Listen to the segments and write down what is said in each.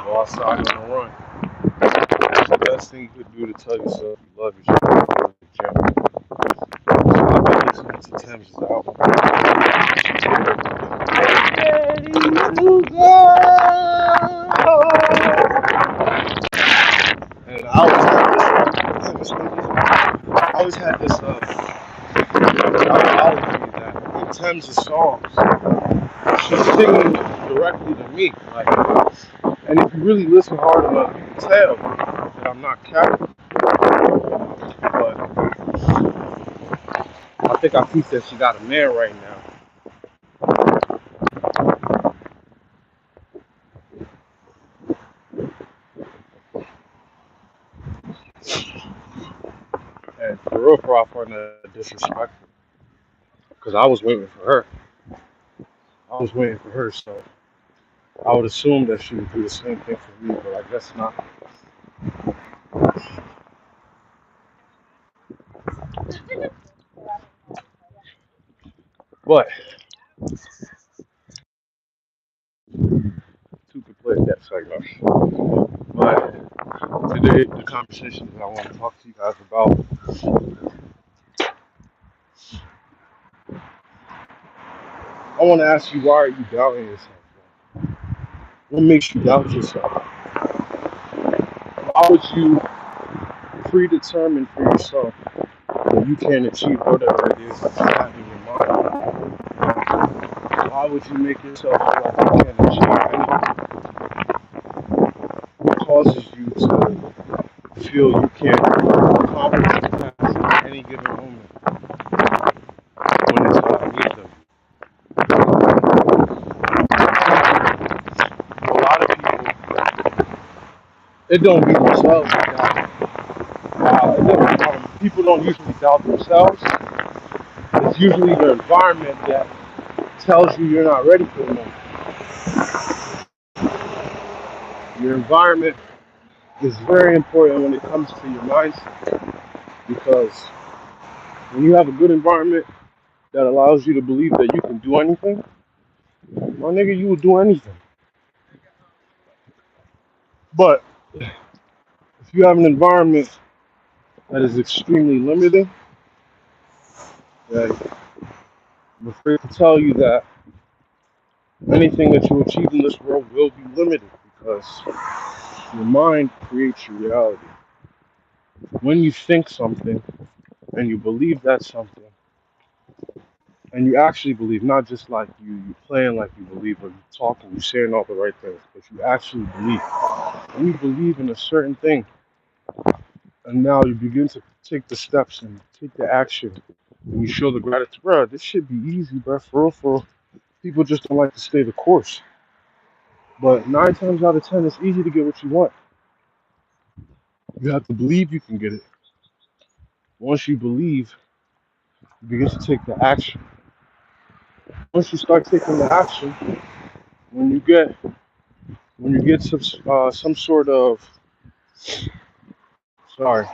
go outside on a run. It's the best thing you could do to tell yourself you love yourself. Go to the gym. So I've been listening to Tems' album. Ready to go. And I always had this ideology that in Tems' songs, she's singing directly to me. Like, and if you really listen hard enough, you can tell that I'm not capping. But I think I think that she got a man right now. And for real, I find that disrespectful. Because I was waiting for her. I was waiting for her, so I would assume that she would do the same thing for me, but I guess not. But two could play that segment. But today, the conversation that I want to talk to you guys about, I want to ask you, why are you doubting yourself? What makes you doubt yourself? Why would you predetermine for yourself that you can't achieve whatever it is that you have in your mind? Why would you make yourself feel like you can't achieve anything? What causes you to feel you can't accomplish your tasks at any given moment when it's time to meet them? For a lot of people, it don't be themselves that doubt. People don't usually doubt themselves. It's usually the environment that tells you you're not ready for the moment. Your environment is very important when it comes to your mindset, because when you have a good environment that allows you to believe that you can do anything, my nigga, you will do anything. But if you have an environment that is extremely limiting, then I'm afraid to tell you that anything that you achieve in this world will be limited, because your mind creates your reality. When you think something and you believe that's something, and you actually believe, not just like you playing like you believe, or you talking, you saying all the right things, but you actually believe. When you believe in a certain thing, and now you begin to take the steps and take the action, and you show the gratitude, bro, this should be easy, bro, for real, for real. People just don't like to stay the course. But 9 times out of 10, it's easy to get what you want. You have to believe you can get it. Once you believe, you begin to take the action. Once you start taking the action, when you get some sort of, sorry,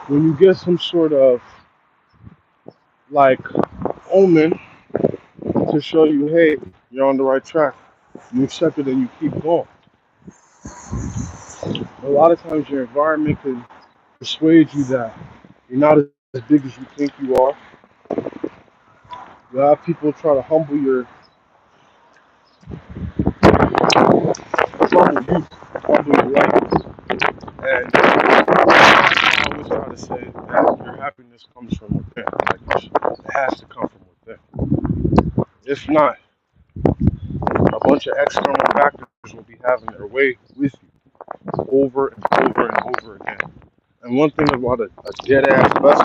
when you get some sort of like omen to show you, hey, you're on the right track, you accept it and you keep going. A lot of times your environment can persuade you that you're not as big as you think you are. A lot of people try to humble you, humble your life. And I always try to say that your happiness comes from within. Like, it has to come from within. If not, a bunch of external factors will be having their way with you over and over and over again. And one thing about a dead ass vessel,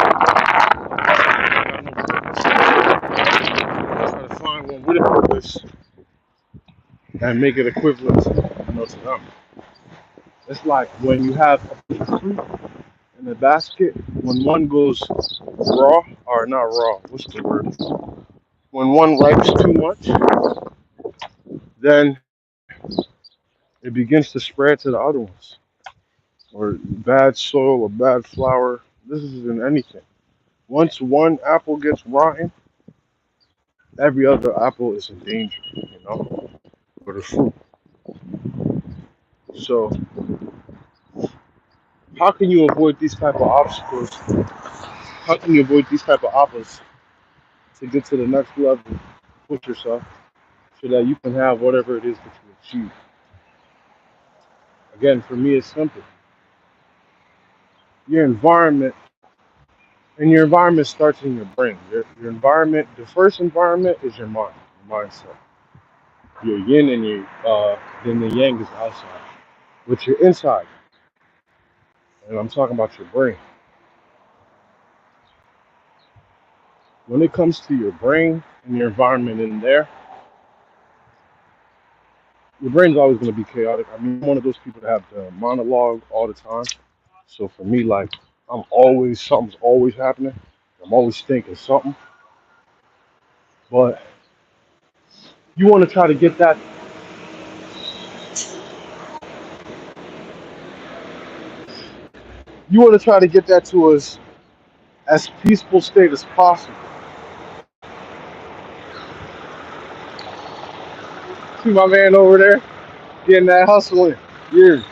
try to find one with a purpose and make it equivalent to them. It's like when you have a fruit in a basket, when one goes raw, or not raw, what's the word? When one ripes too much, then it begins to spread to the other ones. Or bad soil or bad flour. This is in anything. Once one apple gets rotten, every other apple is in danger, for the fruit. So how can you avoid these type of obstacles? How can you avoid these type of obstacles to get to the next level, push yourself, so that you can have whatever it is that you achieve? Again, for me, it's simple. Your environment, and your environment starts in your brain. Your environment, the first environment is your mind, your mindset. Your yin and your then the yang is outside. With your inside, and I'm talking about your brain. When it comes to your brain and your environment in there, your brain's always going to be chaotic. I mean, I'm one of those people that have the monologue all the time. So for me, like, something's always happening. I'm always thinking something. But you want to try to get that, you want to try to get that to as peaceful state as possible. See my man over there getting that hustling. Yeah.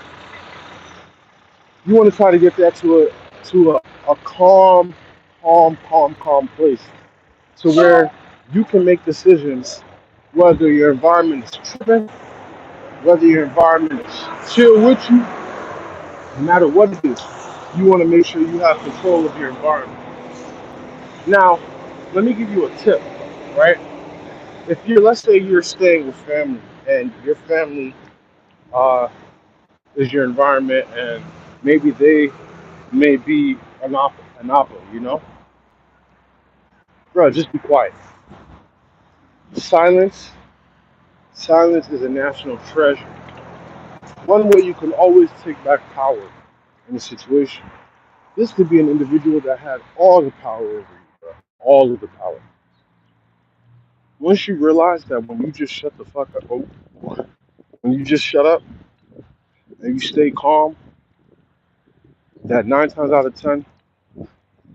You want to try to get that to a calm place, to where you can make decisions whether your environment is tripping, whether your environment is chill with you, no matter what it is. You want to make sure you have control of your environment. Now, let me give you a tip, right? If you're, let's say you're staying with family and your family uh, is your environment, and maybe they may be an opera, bro, just be quiet. Silence, silence is a national treasure. One way you can always take back power in a situation. This could be an individual that had all the power over you, bro. All of the power. Once you realize that when you just shut the fuck up, when you just shut up and you stay calm, that 9 times out of 10,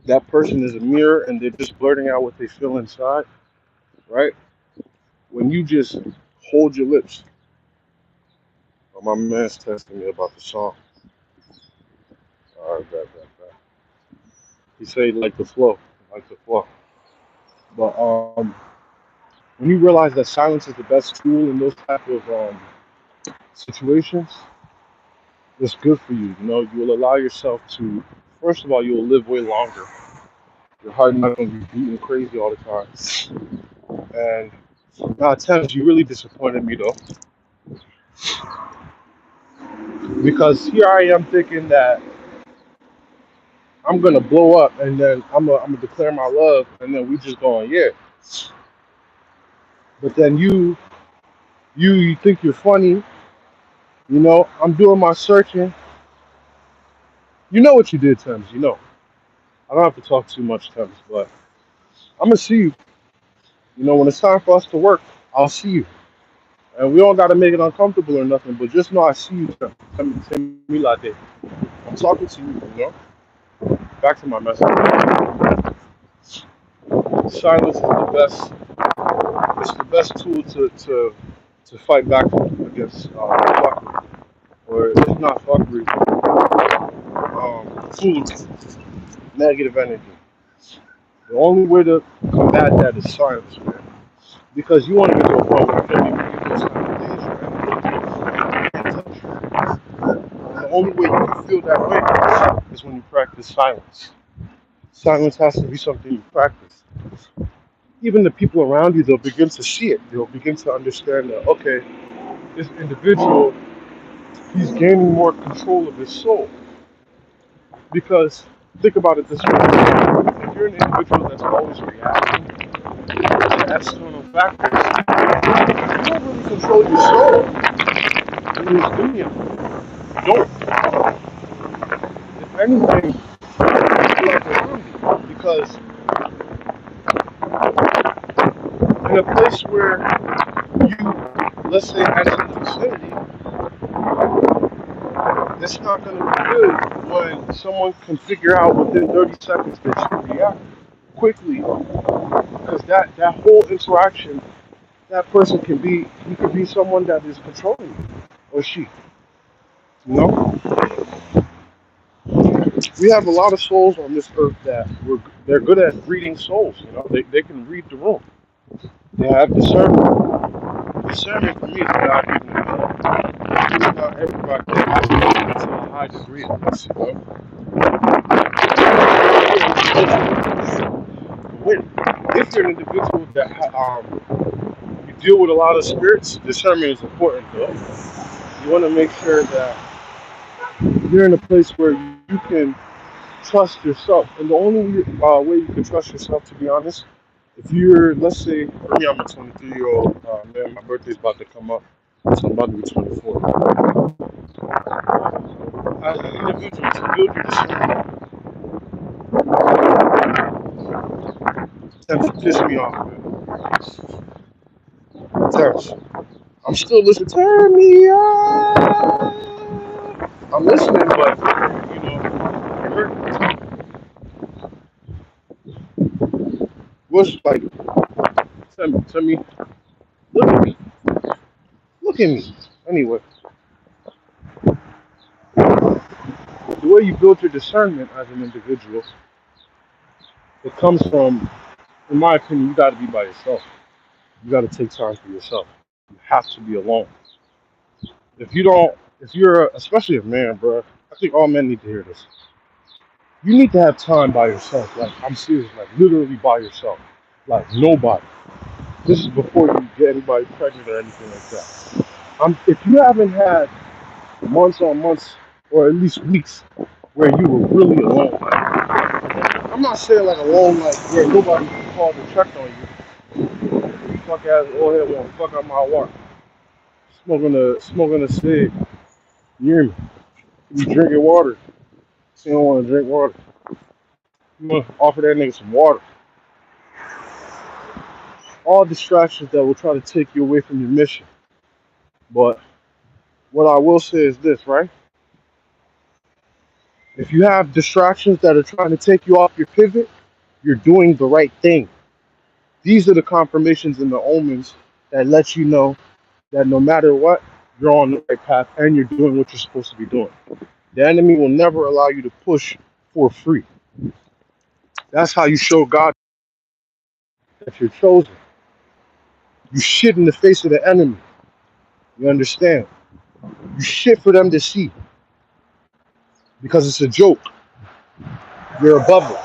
that person is a mirror and they're just blurting out what they feel inside, right? When you just hold your lips. Oh, my man's texting me about the song. All right, bad. He said like the flow, like the flow. But when you realize that silence is the best tool in those type of situations, it's good for you. You know, you will allow yourself to. First of all, you will live way longer. Your heart not going to be beating crazy all the time. And now, Tems, you really disappointed me though, because here I am thinking that I'm gonna blow up and then I'm gonna declare my love and then we just going yeah. But then you think you're funny. You know, I'm doing my searching. You know what you did, Tems. You know. I don't have to talk too much, Tems, but I'm gonna see you. You know, when it's time for us to work, I'll see you. And we don't gotta make it uncomfortable or nothing, but just know I see you, Tems. Tell me like that. I'm talking to you, you know? Back to my message. Silence is the best. It's the best tool to fight back against fuckery, or it's not fuckery, foolery, negative energy. The only way to combat that is silence, man. Because you want to get to a point where you don't even get those kind of things, right? And the only way you can feel that way is when you practice silence. Silence has to be something you practice. Even the people around you, they'll begin to see it. They'll begin to understand that, okay, this individual, he's gaining more control of his soul. Because think about it this way: if you're an individual that's always reacting to external factors, you don't really control your soul in this dunya. You don't. If anything, you like around you. Because in a place where you, let's say, as in vicinity, it's not going to be good when someone can figure out within 30 seconds that you react quickly, because that whole interaction, that person can be, he could be someone that is controlling you, or she. You know, we have a lot of souls on this earth that they're good at reading souls. You know, they can read the room. They have discernment. Discernment for me is not even not everybody to a high degree of this. You know, when if you're an individual that you deal with a lot of spirits, discernment is important though. You want to make sure that you're in a place where you can trust yourself. And the only way you can trust yourself, to be honest, if you're, let's say, for me, I'm a 23-year-old man. My birthday's about to come up, so I'm about to be 24. As an individual, to build your discernment, tends to piss me off, man. Tems, I'm still listening. Turn me on. I'm listening, but you know, what's like? Tell me, look at me, look at me. Anyway, the way you build your discernment as an individual, it comes from, in my opinion, you got to be by yourself. You got to take time for yourself. You have to be alone. If you don't, if you're, especially a man, bro, I think all men need to hear this. You need to have time by yourself. Like, I'm serious, like literally by yourself. Like nobody. This is before you get anybody pregnant or anything like that. If you haven't had months on months, or at least weeks, where you were really alone, like, I'm not saying like alone, like where nobody called and checked on you. Fuck ass old head won't fuck up my water. Smoking a cig. You hear me? You drinking water. You don't want to drink water. You want to offer that nigga some water. All distractions that will try to take you away from your mission. But what I will say is this, right? If you have distractions that are trying to take you off your pivot, you're doing the right thing. These are the confirmations and the omens that let you know that no matter what, you're on the right path and you're doing what you're supposed to be doing. The enemy will never allow you to push for free. That's how you show God that you're chosen. You shit in the face of the enemy. You understand? You shit for them to see because it's a joke. You're above it.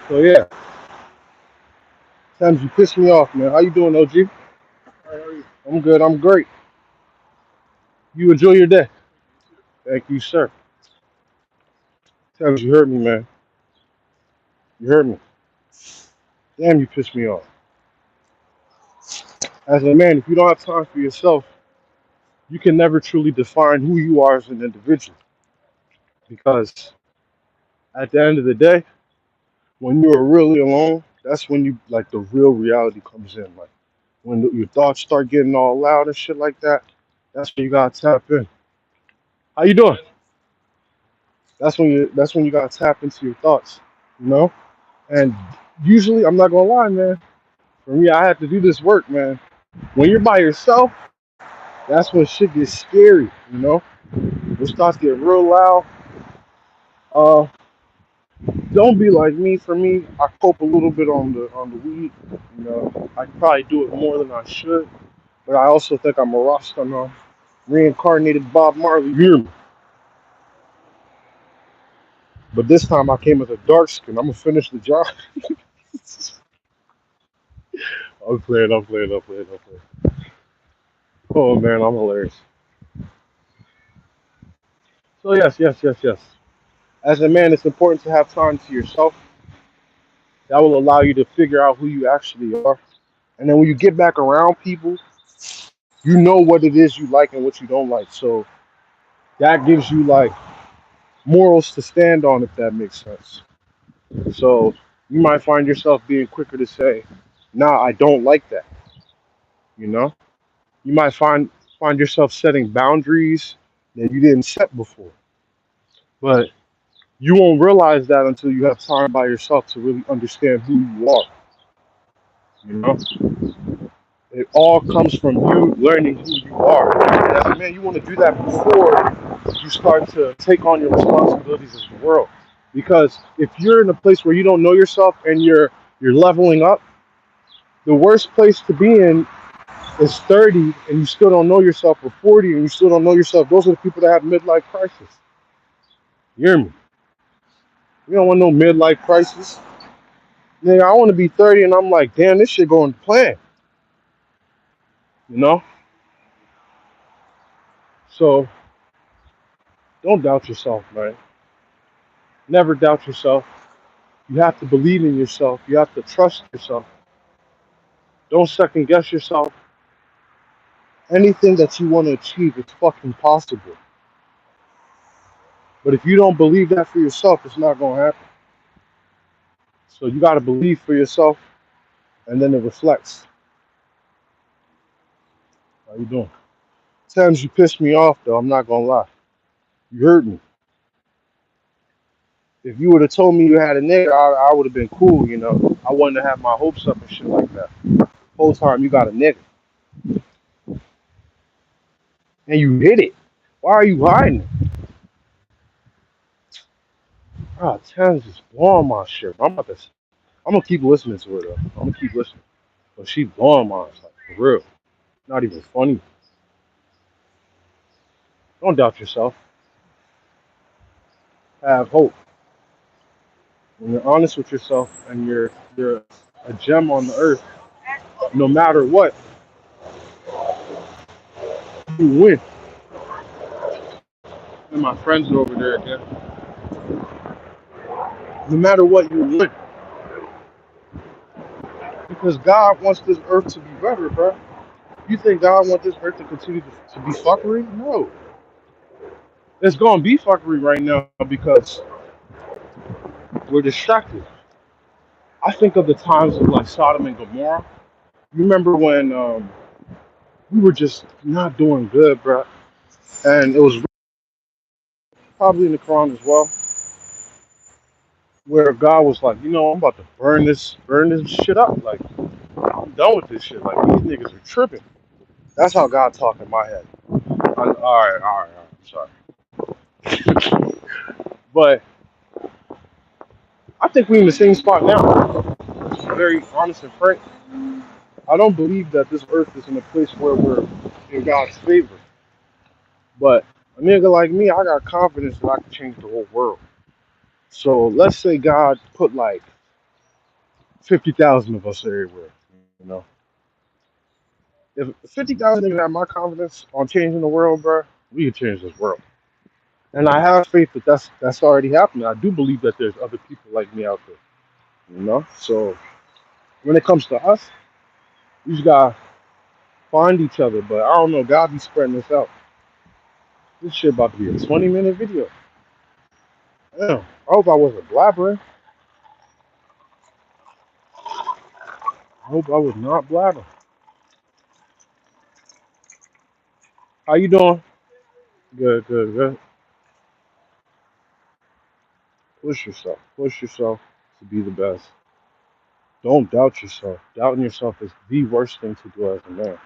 So yeah, Tems, you piss me off, man. How you doing, OG? I'm good. I'm great. You enjoy your day. Thank you, sir. Tems, you heard me, man. You heard me. Damn, you pissed me off. As a man, if you don't have time for yourself, you can never truly define who you are as an individual. Because at the end of the day, when you're really alone, that's when you like the real reality comes in. Like when your thoughts start getting all loud and shit like that, that's when you gotta tap in. How you doing? That's when you gotta tap into your thoughts, you know? And usually I'm not gonna lie, man. For me, I have to do this work, man. When you're by yourself, that's when shit gets scary, you know? It starts getting real loud. Uh don't be like me. For me, I cope a little bit on the weed. You know, I probably do it more than I should, but I also think I'm a Rasta now. Reincarnated Bob Marley. You hear me? But this time I came as a dark skin. I'm gonna finish the job. I'm playing. Oh man, I'm hilarious. So yes. As a man, it's important to have time to yourself. That will allow you to figure out who you actually are. And then when you get back around people, you know what it is you like and what you don't like. So that gives you like morals to stand on, if that makes sense. So you might find yourself being quicker to say, "Nah, I don't like that." You know, you might find yourself setting boundaries that you didn't set before, but you won't realize that until you have time by yourself to really understand who you are. You know, It all comes from you learning who you are. And as a man, you want to do that before you start to take on your responsibilities as the world. Because if you're in a place where you don't know yourself and you're leveling up, the worst place to be in is 30 and you still don't know yourself, or 40 and you still don't know yourself. Those are the people that have midlife crisis. You hear me? You don't want no midlife crisis. Nigga, I want to be 30 and I'm like, damn, this shit going to plan. You know? So don't doubt yourself, man. Never doubt yourself. You have to believe in yourself. You have to trust yourself. Don't second guess yourself. Anything that you want to achieve, it's fucking possible. But if you don't believe that for yourself, it's not going to happen. So you got to believe for yourself, and then it reflects. How you doing? Times you pissed me off, though. I'm not going to lie. You hurt me. If you would have told me you had a nigga, I would have been cool, you know. I wouldn't have had my hopes up and shit like that. Whole time you got a nigga. And you hid it. Why are you hiding it? Ah, Tens is blowing my shit. I'm gonna keep listening to her though. I'm gonna keep listening. But she blowing mine, like for real. Not even funny. Don't doubt yourself. Have hope. When you're honest with yourself and you're a gem on the earth, no matter what, you win. And my friends are over there again. No matter what, you win. Because God wants this earth to be better, bro. You think God wants this earth to continue to be fuckery? No. It's gonna be fuckery right now because we're distracted. I think of the times of like Sodom and Gomorrah. You remember when we were just not doing good, bro? And it was probably in the Quran as well, where God was like, you know, I'm about to burn this shit up. Like, I'm done with this shit. Like, these niggas are tripping. That's how God talked in my head. All right. I'm sorry. But I think we're in the same spot now. To be very honest and frank. I don't believe that this earth is in a place where we're in God's favor. But a nigga like me, I got confidence that I can change the whole world. So let's say God put like 50,000 of us everywhere. You know, if 50,000 niggas have my confidence on changing the world, bro, we can change this world. And I have faith that that's already happening. I do believe that there's other people like me out there. You know, so when it comes to us, we just gotta find each other. But I don't know, God be spreading this out. This shit about to be a 20-minute video. Damn, I hope I wasn't blabbering. I hope I was not blabbering. How you doing? Good. Push yourself. Push yourself to be the best. Don't doubt yourself. Doubting yourself is the worst thing to do as a man.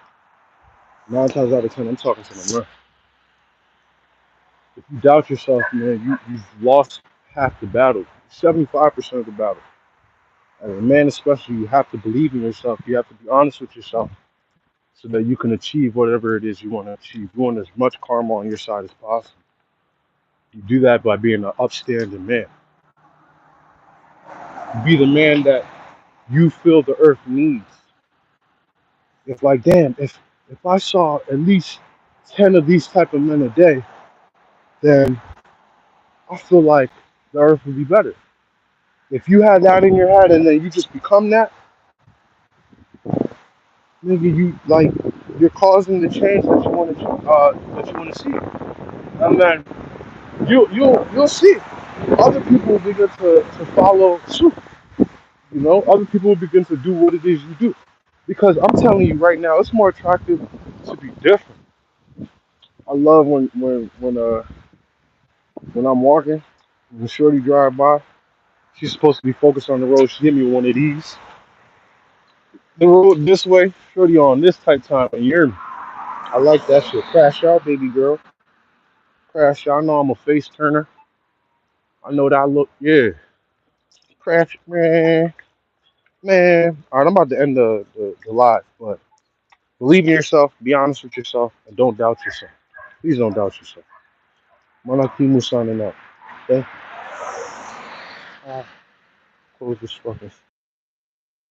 9 times out of 10, I'm talking to the man. If you doubt yourself, man, you've lost half the battle, 75% of the battle. As a man, especially, you have to believe in yourself. You have to be honest with yourself so that you can achieve whatever it is you want to achieve. You want as much karma on your side as possible. You do that by being an upstanding man. You be the man that you feel the earth needs. If like, damn, if I saw at least 10 of these type of men a day, then I feel like the earth would be better. If you had that in your head and then you just become that, nigga, you're causing the change that you want to see, and then you'll see other people will begin to follow suit. You know, other people will begin to do what it is you do, because I'm telling you right now, it's more attractive to be different. I love when I'm walking, when Shorty drive by, she's supposed to be focused on the road. She hit me with one of these. the road this way, shorty on this type time of year. I like that shit. Crash out, baby girl. Crash out. I know I'm a face turner. I know that I look, yeah. Crash, man. Man. All right, I'm about to end the live, but believe in yourself, be honest with yourself, and don't doubt yourself. Please don't doubt yourself. MANHAKIM signing up. Okay? Close this fucking